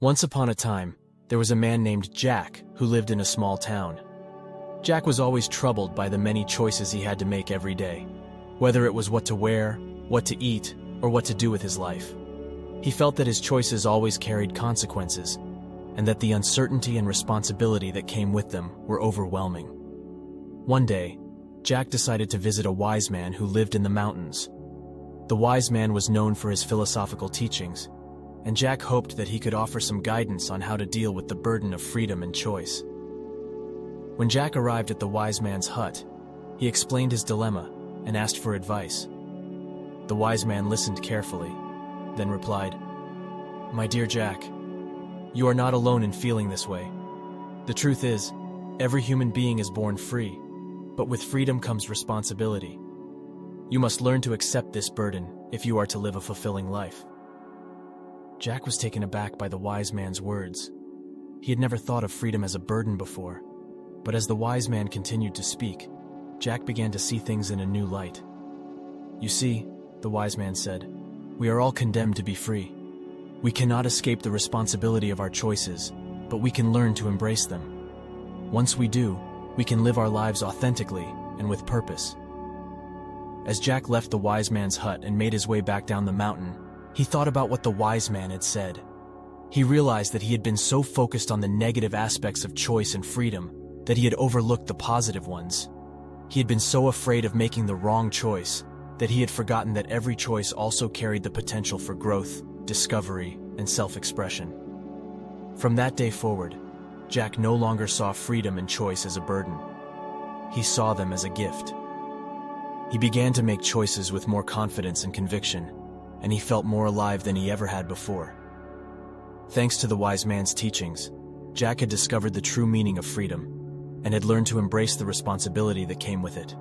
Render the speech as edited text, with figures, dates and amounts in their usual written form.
Once upon a time, there was a man named Jack who lived in a small town. Jack was always troubled by the many choices he had to make every day, whether it was what to wear, what to eat, or what to do with his life. He felt that his choices always carried consequences, and that the uncertainty and responsibility that came with them were overwhelming. One day, Jack decided to visit a wise man who lived in the mountains. The wise man was known for his philosophical teachings, and Jack hoped that he could offer some guidance on how to deal with the burden of freedom and choice. When Jack arrived at the wise man's hut, he explained his dilemma and asked for advice. The wise man listened carefully, then replied, "My dear Jack, you are not alone in feeling this way. The truth is, every human being is born free, but with freedom comes responsibility. You must learn to accept this burden if you are to live a fulfilling life." Jack was taken aback by the wise man's words. He had never thought of freedom as a burden before, but as the wise man continued to speak, Jack began to see things in a new light. "You see," the wise man said, "we are all condemned to be free. We cannot escape the responsibility of our choices, but we can learn to embrace them. Once we do, we can live our lives authentically and with purpose." As Jack left the wise man's hut and made his way back down the mountain, he thought about what the wise man had said. He realized that he had been so focused on the negative aspects of choice and freedom that he had overlooked the positive ones. He had been so afraid of making the wrong choice that he had forgotten that every choice also carried the potential for growth, discovery, and self-expression. From that day forward, Jack no longer saw freedom and choice as a burden. He saw them as a gift. He began to make choices with more confidence and conviction, and he felt more alive than he ever had before. Thanks to the wise man's teachings, Jack had discovered the true meaning of freedom and had learned to embrace the responsibility that came with it.